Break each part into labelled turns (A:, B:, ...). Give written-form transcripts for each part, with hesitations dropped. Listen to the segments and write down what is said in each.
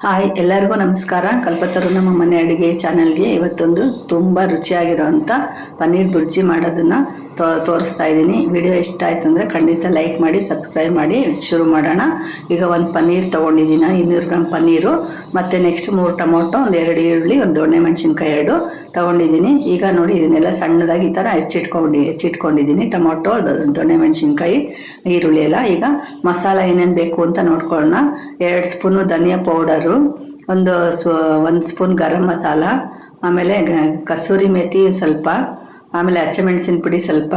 A: Hi, ಎಲ್ಲರಿಗೂ ನಮಸ್ಕಾರ. ಕಲ್ಪತರು ನಮ್ಮ ಮನೆ ಅಡುಗೆ ಚಾನಲ್ಗೆ ಇವತ್ತೊಂದು ತುಂಬ ರುಚಿಯಾಗಿರೋವಂಥ ಪನ್ನೀರ್ ಬುರ್ಜಿ ಮಾಡೋದನ್ನು ತೋರಿಸ್ತಾ ಇದ್ದೀನಿ. ವಿಡಿಯೋ ಇಷ್ಟ ಆಯ್ತು ಅಂದರೆ ಖಂಡಿತ ಲೈಕ್ ಮಾಡಿ, ಸಬ್ಸ್ಕ್ರೈಬ್ ಮಾಡಿ. ಶುರು ಮಾಡೋಣ. ಈಗ ಒಂದು ಪನ್ನೀರ್ ತೊಗೊಂಡಿದ್ದೀನಿ, 200 ಗ್ರಾಮ್ ಪನ್ನೀರು, ಮತ್ತು ನೆಕ್ಸ್ಟ್ 3 ಟೊಮೊಟೊ, 2 ಈರುಳ್ಳಿ, 1 ದೊಣ್ಣೆ ಮೆಣಸಿನ್ಕಾಯಿ 2 ತೊಗೊಂಡಿದ್ದೀನಿ. ಈಗ ನೋಡಿ, ಇದನ್ನೆಲ್ಲ ಸಣ್ಣದಾಗಿ ಈ ಥರ ಹೆಚ್ಚಿಟ್ಕೊಂಡಿದ್ದೀನಿ. ಟೊಮೊಟೊ, ದೊಣ್ಣೆ ಮೆಣಸಿನ್ಕಾಯಿ, ಈರುಳ್ಳಿ ಎಲ್ಲ. ಈಗ ಮಸಾಲ ಏನೇನು ಬೇಕು ಅಂತ ನೋಡ್ಕೊಳ್ಳೋಣ. 2 ಸ್ಪೂನು ಧನಿಯಾ ಪೌಡರು, ಒಂದು ಸ್ಪೂನ್ ಗರಂ ಮಸಾಲ, ಆಮೇಲೆ ಕಸೂರಿ ಮೇಥಿ ಸ್ವಲ್ಪ, ಆಮೇಲೆ ಹಚ್ಚಮೆಣಸಿನ ಪುಡಿ ಸ್ವಲ್ಪ.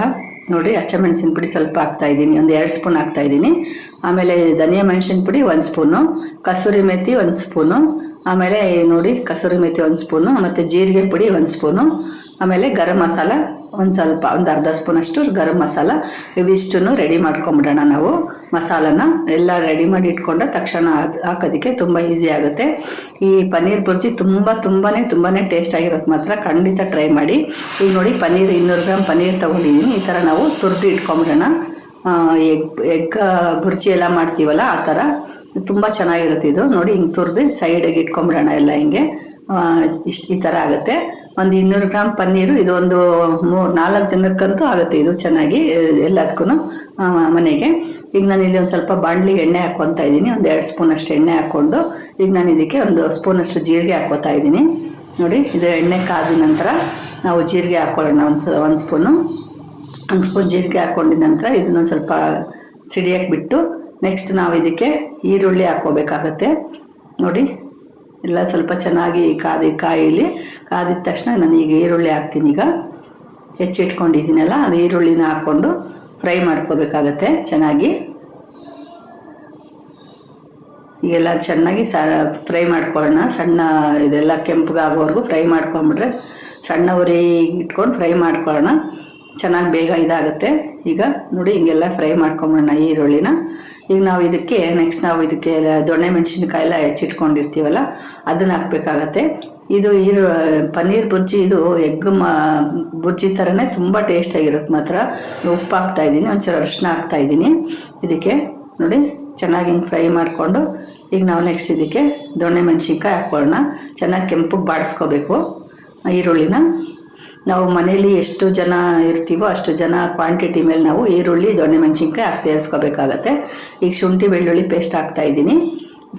A: ನೋಡಿ, ಹಚ್ಚಮೆಣಸಿನ ಪುಡಿ ಸ್ವಲ್ಪ ಹಾಕ್ತಾಯಿದ್ದೀನಿ, ಒಂದು 2 ಸ್ಪೂನ್ ಹಾಕ್ತಾಯಿದ್ದೀನಿ. ಆಮೇಲೆ ಧನಿಯಾ ಮೆಣಸಿನ ಪುಡಿ 1 ಸ್ಪೂನು, ಕಸೂರಿ ಮೇಥಿ 1 ಸ್ಪೂನು, ಆಮೇಲೆ ನೋಡಿ ಕಸೂರಿ ಮೇಥಿ 1 ಸ್ಪೂನು, ಮತ್ತು ಜೀರಿಗೆ ಪುಡಿ 1 ಸ್ಪೂನು, ಆಮೇಲೆ ಗರಂ ಮಸಾಲ ಒಂದು ಅರ್ಧ ಸ್ಪೂನಷ್ಟು ಗರಂ ಮಸಾಲ. ಇವಿಷ್ಟನ್ನು ರೆಡಿ ಮಾಡ್ಕೊಂಬಿಡೋಣ. ನಾವು ಮಸಾಲನ ಎಲ್ಲ ರೆಡಿ ಮಾಡಿ ಇಟ್ಕೊಂಡ ತಕ್ಷಣ ಹಾಕೋದಕ್ಕೆ ತುಂಬ ಈಸಿ ಆಗುತ್ತೆ. ಈ ಪನ್ನೀರ್ ಬುರ್ಜಿ ತುಂಬಾ ಟೇಸ್ಟ್ ಆಗಿರೋದು, ಮಾತ್ರ ಖಂಡಿತ ಟ್ರೈ ಮಾಡಿ. ಈಗ ನೋಡಿ, 200 ಗ್ರಾಮ್ ಪನ್ನೀರ್ ತೊಗೊಂಡಿದ್ದೀನಿ. ಈ ಥರ ನಾವು ತುರಿದು ಇಟ್ಕೊಂಬಿಡೋಣ. ಎಗ್ ಬುರ್ಜಿ ಎಲ್ಲ ಮಾಡ್ತೀವಲ್ಲ ಆ ಥರ ತುಂಬ ಚೆನ್ನಾಗಿರುತ್ತೆ ಇದು. ನೋಡಿ, ಹಿಂಗೆ ತುರಿದು ಸೈಡಿಗೆ ಇಟ್ಕೊಂಬಿಡೋಣ ಎಲ್ಲ. ಹಿಂಗೆ ಈ ಥರ ಆಗುತ್ತೆ. ಒಂದು 200 ಗ್ರಾಮ್ ಪನ್ನೀರು, ಇದು ಒಂದು 4 ಜನಕ್ಕಂತೂ ಆಗುತ್ತೆ ಇದು ಚೆನ್ನಾಗಿ, ಎಲ್ಲದಕ್ಕೂ ಮನೆಗೆ. ಈಗ ನಾನು ಇಲ್ಲಿ ಒಂದು ಸ್ವಲ್ಪ ಬಾಣಲಿಗೆ ಎಣ್ಣೆ ಹಾಕ್ಕೊತಾ ಇದ್ದೀನಿ. ಒಂದು 2 ಸ್ಪೂನಷ್ಟು ಎಣ್ಣೆ ಹಾಕ್ಕೊಂಡು, ಈಗ ನಾನು ಇದಕ್ಕೆ 1 ಸ್ಪೂನಷ್ಟು ಜೀರಿಗೆ ಹಾಕ್ಕೋತಾ ಇದ್ದೀನಿ. ನೋಡಿ, ಇದು ಎಣ್ಣೆ ಕಾದ ನಂತರ ನಾವು ಜೀರಿಗೆ ಹಾಕ್ಕೊಳ್ಳೋಣ. ಒಂದು ಸ್ಪೂನ್ ಜೀರಿಗೆ ಹಾಕ್ಕೊಂಡಿದ ನಂತರ ಇದನ್ನು ಸ್ವಲ್ಪ ಸಿಡಿಯಕ್ಕೆ ಬಿಟ್ಟು, ನೆಕ್ಸ್ಟ್ ನಾವು ಇದಕ್ಕೆ ಈರುಳ್ಳಿ ಹಾಕ್ಕೋಬೇಕಾಗತ್ತೆ. ನೋಡಿ, ಎಲ್ಲ ಸ್ವಲ್ಪ ಚೆನ್ನಾಗಿ ಕಾದಿದ ತಕ್ಷಣ ನಾನು ಈಗ ಈರುಳ್ಳಿ ಹಾಕ್ತೀನಿ. ಈಗ ಹೆಚ್ಚಿಟ್ಕೊಂಡಿದ್ದೀನಲ್ಲ, ಅದು ಈರುಳ್ಳಿನ ಹಾಕ್ಕೊಂಡು ಫ್ರೈ ಮಾಡ್ಕೋಬೇಕಾಗತ್ತೆ ಚೆನ್ನಾಗಿ. ಈಗೆಲ್ಲ ಚೆನ್ನಾಗಿ ಫ್ರೈ ಮಾಡ್ಕೊಳ್ಳೋಣ. ಸಣ್ಣ ಇದೆಲ್ಲ ಕೆಂಪಗಾಗೋವರೆಗೂ ಫ್ರೈ ಮಾಡ್ಕೊಂಬಿಟ್ರೆ, ಸಣ್ಣ ಉರಿ ಇಟ್ಕೊಂಡು ಫ್ರೈ ಮಾಡ್ಕೊಳ್ಳೋಣ. ಚೆನ್ನಾಗಿ ಬೇಗ ಇದಾಗುತ್ತೆ. ಈಗ ನೋಡಿ, ಹಿಂಗೆಲ್ಲ ಫ್ರೈ ಮಾಡ್ಕೊಂಬಿಡೋಣ ಈರುಳ್ಳಿನ. ಈಗ ನಾವು ಇದಕ್ಕೆ ದೊಣ್ಣೆ ಮೆಣಸಿನ್ಕಾಯಿ ಎಲ್ಲ ಹೆಚ್ಚಿಟ್ಕೊಂಡಿರ್ತೀವಲ್ಲ, ಅದನ್ನು ಹಾಕಬೇಕಾಗತ್ತೆ. ಇದು ಪನ್ನೀರ್ ಬುರ್ಜಿ, ಇದು ಎಗ್ ಬುರ್ಜಿ ಥರನೇ ತುಂಬ ಟೇಸ್ಟಾಗಿರುತ್ತೆ ಮಾತ್ರ. ಉಪ್ಪು ಹಾಕ್ತಾಯಿದ್ದೀನಿ, ಒಂಚೂರು ಅರಿಶಿನ ಹಾಕ್ತಾಯಿದ್ದೀನಿ ಇದಕ್ಕೆ. ನೋಡಿ, ಚೆನ್ನಾಗಿ ಹಿಂಗೆ ಫ್ರೈ ಮಾಡಿಕೊಂಡು, ಈಗ ನಾವು ನೆಕ್ಸ್ಟ್ ಇದಕ್ಕೆ ದೊಣ್ಣೆ ಮೆಣಸಿನ್ಕಾಯಿ ಹಾಕ್ಕೊಳ್ಳೋಣ. ಚೆನ್ನಾಗಿ ಕೆಂಪಗೆ ಬಾಡಿಸ್ಕೋಬೇಕು ಈರುಳ್ಳಿನ. ನಾವು ಮನೇಲಿ ಎಷ್ಟು ಜನ ಇರ್ತೀವೋ ಅಷ್ಟು ಜನ ಕ್ವಾಂಟಿಟಿ ಮೇಲೆ ನಾವು ಈರುಳ್ಳಿ, ದೊಣ್ಣೆ ಮೆಣಸಿನ್ಕಾಯಿ ಸೇರಿಸ್ಕೋಬೇಕಾಗತ್ತೆ. ಈಗ ಶುಂಠಿ ಬೆಳ್ಳುಳ್ಳಿ ಪೇಸ್ಟ್ ಹಾಕ್ತಾಯಿದ್ದೀನಿ.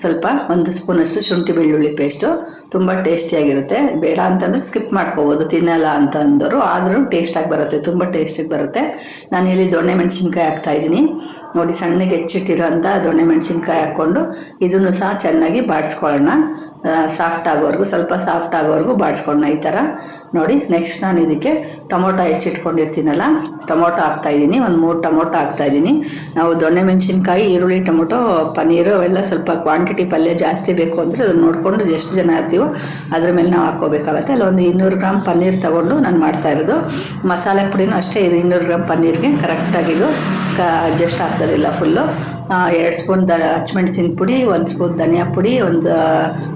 A: ಸ್ವಲ್ಪ 1 ಸ್ಪೂನಷ್ಟು ಶುಂಠಿ ಬೆಳ್ಳುಳ್ಳಿ ಪೇಸ್ಟು ತುಂಬ ಟೇಸ್ಟಿಯಾಗಿರುತ್ತೆ. ಬೇಡ ಅಂತಂದರೆ ಸ್ಕಿಪ್ ಮಾಡ್ಕೋಬೋದು, ತಿನ್ನಲ್ಲ ಅಂತಂದರು, ಆದರೂ ಟೇಸ್ಟಾಗಿ ಬರುತ್ತೆ, ತುಂಬ ಟೇಸ್ಟಿಗೆ ಬರುತ್ತೆ. ನಾನಿಲ್ಲಿ ದೊಣ್ಣೆ ಮೆಣಸಿನ್ಕಾಯಿ ಹಾಕ್ತಾಯಿದ್ದೀನಿ. ನೋಡಿ, ಸಣ್ಣಗೆ ಹೆಚ್ಚಿಟ್ಟಿರೋಂಥ ದೊಣ್ಣೆ ಮೆಣಸಿನ್ಕಾಯಿ ಹಾಕ್ಕೊಂಡು ಇದನ್ನು ಸಹ ಚೆನ್ನಾಗಿ ಬಾಡಿಸ್ಕೊಳ್ಳೋಣ. ಸ್ವಲ್ಪ ಸಾಫ್ಟ್ ಆಗೋವರೆಗೂ ಬಾಡಿಸ್ಕೊಳ್ಳೋಣ ಈ ಥರ. ನೋಡಿ, ನೆಕ್ಸ್ಟ್ ನಾನು ಇದಕ್ಕೆ ಟೊಮೊಟೊ ಹೆಚ್ಚಿಟ್ಕೊಂಡಿರ್ತೀನಲ್ಲ, ಟೊಮೊಟೊ ಹಾಕ್ತಾಯಿದ್ದೀನಿ. ಒಂದು 3 ಟೊಮೊಟೊ ಹಾಕ್ತಾಯಿದ್ದೀನಿ. ನಾವು ದೊಣ್ಣೆ ಮೆಣಸಿನ್ಕಾಯಿ, ಈರುಳ್ಳಿ, ಟೊಮೊಟೊ, ಪನ್ನೀರು ಅವೆಲ್ಲ ಸ್ವಲ್ಪ ಕ್ವಾಂಟಿಟಿ ಪಲ್ಯ ಜಾಸ್ತಿ ಬೇಕು ಅಂದರೆ ಅದನ್ನು ನೋಡಿಕೊಂಡು ಎಷ್ಟು ಜನ ಇರ್ತೀವೋ ಅದ್ರ ಮೇಲೆ ನಾವು ಹಾಕ್ಕೋಬೇಕಾಗತ್ತೆ. ಅಲ್ಲಿ ಒಂದು 200 ಗ್ರಾಮ್ ಪನ್ನೀರ್ ತೊಗೊಂಡು ನಾನು ಮಾಡ್ತಾಯಿರೋದು. ಮಸಾಲೆ ಪುಡಿನೂ ಅಷ್ಟೇ, ಇದು 200 ಗ್ರಾಮ್ ಪನ್ನೀರ್ಗೆ ಕರೆಕ್ಟಾಗಿದು ಅಡ್ಜಸ್ಟ್ ಆಗ್ತದಿಲ್ಲ ಫುಲ್ಲು. 2 ಸ್ಪೂನ್ ಹಚ್ಮೆಣಸಿನ ಪುಡಿ, 1 ಸ್ಪೂನ್ ಧನಿಯಾ ಪುಡಿ, ಒಂದು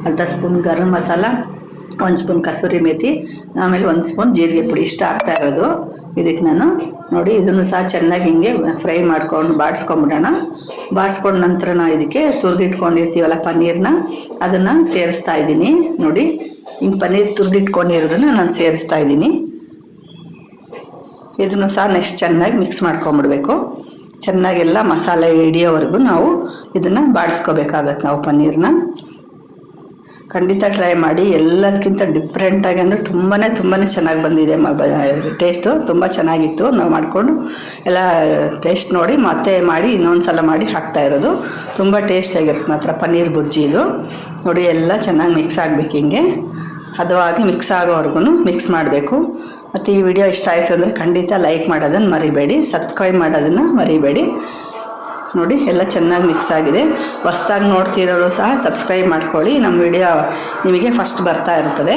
A: ಅರ್ಧ ಸ್ಪೂನ್ ಗರಂ ಮಸಾಲ, 1 ಸ್ಪೂನ್ ಕಸೂರಿ ಮೇಥಿ, ಆಮೇಲೆ 1 ಸ್ಪೂನ್ ಜೀರಿಗೆ ಪುಡಿ, ಇಷ್ಟ ಆಗ್ತಾ ಇರೋದು ಇದಕ್ಕೆ ನಾನು. ನೋಡಿ, ಇದನ್ನು ಸಹ ಚೆನ್ನಾಗಿ ಹಿಂಗೆ ಫ್ರೈ ಮಾಡ್ಕೊಂಡು ಬಾಡಿಸ್ಕೊಂಬಿಡೋಣ. ಬಾಡಿಸ್ಕೊಂಡ ನಂತರ ನಾವು ಇದಕ್ಕೆ ತುರಿದಿಟ್ಕೊಂಡಿರ್ತೀವಲ್ಲ ಪನ್ನೀರನ್ನ, ಅದನ್ನು ಸೇರಿಸ್ತಾ ಇದ್ದೀನಿ. ನೋಡಿ, ಹಿಂಗೆ ಪನ್ನೀರ್ ತುರಿದಿಟ್ಕೊಂಡಿರೋದನ್ನು ನಾನು ಸೇರಿಸ್ತಾ ಇದ್ದೀನಿ. ಇದನ್ನು ಸಹ ನೆಕ್ಸ್ಟ್ ಚೆನ್ನಾಗಿ ಮಿಕ್ಸ್ ಮಾಡ್ಕೊಂಬಿಡ್ಬೇಕು. ಚೆನ್ನಾಗೆಲ್ಲ ಮಸಾಲೆ ಹಿಡಿಯೋವರೆಗೂ ನಾವು ಇದನ್ನು ಬಾಡಿಸ್ಕೋಬೇಕಾಗತ್ತೆ ನಾವು ಪನ್ನೀರನ್ನ. ಖಂಡಿತ ಟ್ರೈ ಮಾಡಿ. ಎಲ್ಲದಕ್ಕಿಂತ ಡಿಫ್ರೆಂಟಾಗಿ ಅಂದರೆ ತುಂಬಾ ಚೆನ್ನಾಗಿ ಬಂದಿದೆ. ಟೇಸ್ಟು ತುಂಬ ಚೆನ್ನಾಗಿತ್ತು. ನಾವು ಮಾಡಿಕೊಂಡು ಎಲ್ಲ ಟೇಸ್ಟ್ ನೋಡಿ ಮತ್ತೆ ಮಾಡಿ ಇನ್ನೊಂದು ಸಲ ಮಾಡಿ ಹಾಕ್ತಾಯಿರೋದು. ತುಂಬ ಟೇಸ್ಟಾಗಿರುತ್ತೆ ಮಾತ್ರ ಪನ್ನೀರ್ ಬುರ್ಜಿ ಇದು. ನೋಡಿ, ಎಲ್ಲ ಚೆನ್ನಾಗಿ ಮಿಕ್ಸ್ ಆಗಬೇಕು. ಹಿಂಗೆ ಹದವಾಗಿ ಮಿಕ್ಸ್ ಆಗೋವರೆಗೂ ಮಿಕ್ಸ್ ಮಾಡಬೇಕು. ಮತ್ತು ಈ ವಿಡಿಯೋ ಇಷ್ಟ ಆಯಿತು ಅಂದರೆ ಖಂಡಿತ ಲೈಕ್ ಮಾಡೋದನ್ನು ಮರಿಬೇಡಿ, ಸಬ್ಸ್ಕ್ರೈಬ್ ಮಾಡೋದನ್ನು ಮರಿಬೇಡಿ. ನೋಡಿ, ಎಲ್ಲ ಚೆನ್ನಾಗಿ ಮಿಕ್ಸ್ ಆಗಿದೆ. ಹೊಸ್ದಾಗಿ ನೋಡ್ತಿರೋರು ಸಹ ಸಬ್ಸ್ಕ್ರೈಬ್ ಮಾಡ್ಕೊಳ್ಳಿ, ನಮ್ಮ ವಿಡಿಯೋ ನಿಮಗೆ ಫಸ್ಟ್ ಬರ್ತಾ ಇರ್ತದೆ.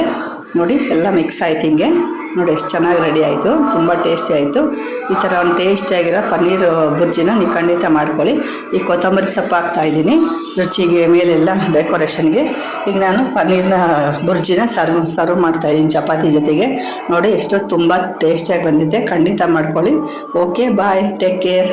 A: ನೋಡಿ, ಎಲ್ಲ ಮಿಕ್ಸ್ ಆಯ್ತು ಹಿಂಗೆ. ನೋಡಿ, ಎಷ್ಟು ಚೆನ್ನಾಗಿ ರೆಡಿ ಆಯಿತು, ತುಂಬ ಟೇಸ್ಟಿ ಆಯಿತು. ಈ ಥರ ಒಂದು ಟೇಸ್ಟಿಯಾಗಿರೋ ಪನ್ನೀರ್ ಬುರ್ಜಿನ ನೀವು ಖಂಡಿತ ಮಾಡ್ಕೊಳ್ಳಿ. ಈಗ ಕೊತ್ತಂಬರಿ ಸೊಪ್ಪು ಹಾಕ್ತಾಯಿದ್ದೀನಿ ರುಚಿಗೆ ಮೇಲೆಲ್ಲ ಡೆಕೋರೇಷನ್ಗೆ. ಈಗ ನಾನು ಪನ್ನೀರ್ನ ಬುರ್ಜಿನ ಸರ್ವ್ ಮಾಡ್ತಾಯಿದ್ದೀನಿ ಚಪಾತಿ ಜೊತೆಗೆ. ನೋಡಿ, ಎಷ್ಟು ತುಂಬ ಟೇಸ್ಟಿಯಾಗಿ ಬಂದಿದೆ. ಖಂಡಿತ ಮಾಡ್ಕೊಳ್ಳಿ. ಓಕೆ, ಬಾಯ್, ಟೇಕ್ ಕೇರ್.